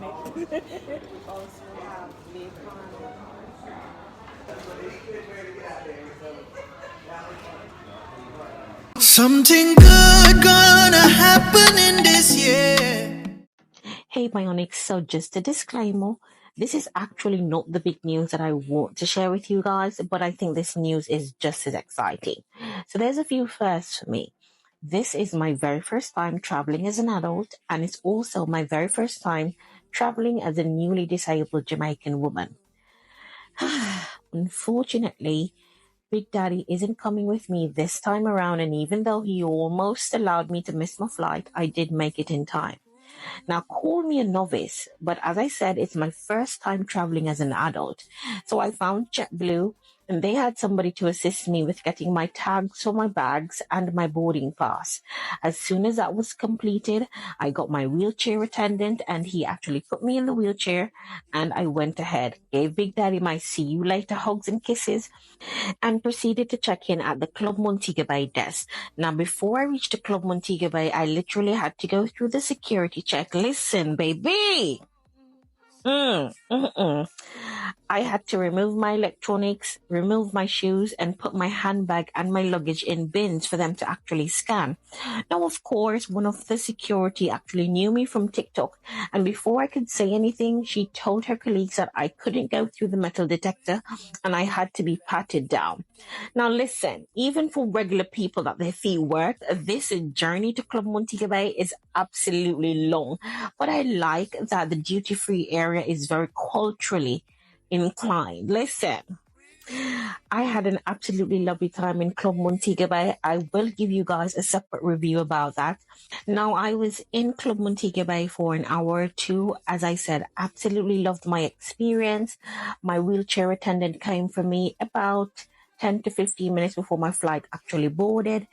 Also have bacon. Something good gonna happen in this year. Hey Bionics, so just a disclaimer. This is actually not the big news that I want to share with you guys, but I think this news is just as exciting. So there's a few firsts for me. This is my very first time traveling as an adult, and it's also my very first time traveling as a newly disabled Jamaican woman. Unfortunately, Big Daddy isn't coming with me this time around, and even though he almost allowed me to miss my flight, I did make it in time. Now, call me a novice, but as I said, it's my first time traveling as an adult. So I found JetBlue, and they had somebody to assist me with getting my tags for my bags and my boarding pass. As soon as that was completed, I got my wheelchair attendant, and he actually put me in the wheelchair, and I went ahead, gave Big Daddy my see you later hugs and kisses, and proceeded to check in at the Club Montego Bay desk. Now, before I reached the Club Montego Bay, I literally had to go through the security check. Listen, baby. I had to remove my electronics, remove my shoes, and put my handbag and my luggage in bins for them to actually scan. Now, of course, one of the security actually knew me from TikTok, and before I could say anything, she told her colleagues that I couldn't go through the metal detector and I had to be patted down. Now, listen, even for regular people that their feet work, this journey to Club Montego Bay is absolutely long, but I like that the duty-free area is very culturally inclined. Listen, I had an absolutely lovely time in Club Montego Bay. I will give you guys a separate review about that. Now, I was in Club Montego Bay for an hour or two. As I said, absolutely loved my experience. My wheelchair attendant came for me about 10 to 15 minutes before my flight actually boarded,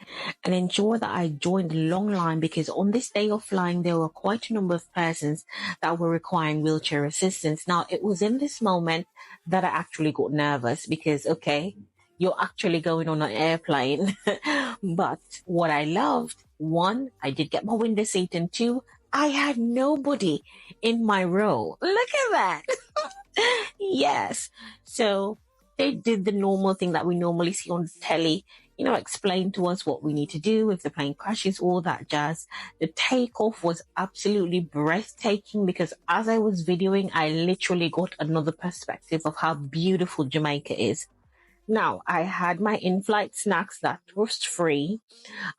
and ensure that I joined the long line because on this day of flying, there were quite a number of persons that were requiring wheelchair assistance. Now, it was in this moment that I actually got nervous because, okay, you're actually going on an airplane. But what I loved, one, I did get my window seat, and two, I had nobody in my row. Look at that. Yes. So they did the normal thing that we normally see on the telly, explain to us what we need to do if the plane crashes, all that jazz. The takeoff was absolutely breathtaking because as I was videoing, I literally got another perspective of how beautiful Jamaica is. Now, I had my in-flight snacks that was free.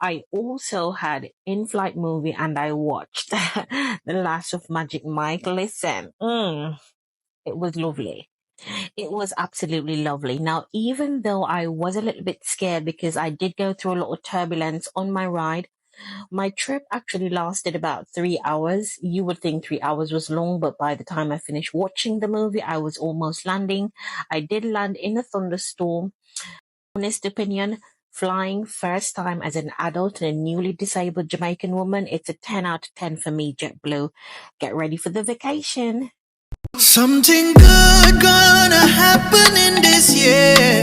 I also had in-flight movie and I watched The Last of Magic Mike. Listen, it was lovely. It was absolutely lovely. Now, even though I was a little bit scared because I did go through a lot of turbulence on my ride, my trip actually lasted about 3 hours. You would think 3 hours was long, but by the time I finished watching the movie, I was almost landing. I did land in a thunderstorm. Honest opinion, flying first time as an adult and a newly disabled Jamaican woman, it's a 10 out of 10 for me, JetBlue. Get ready for the vacation. Something good gonna happen in this year.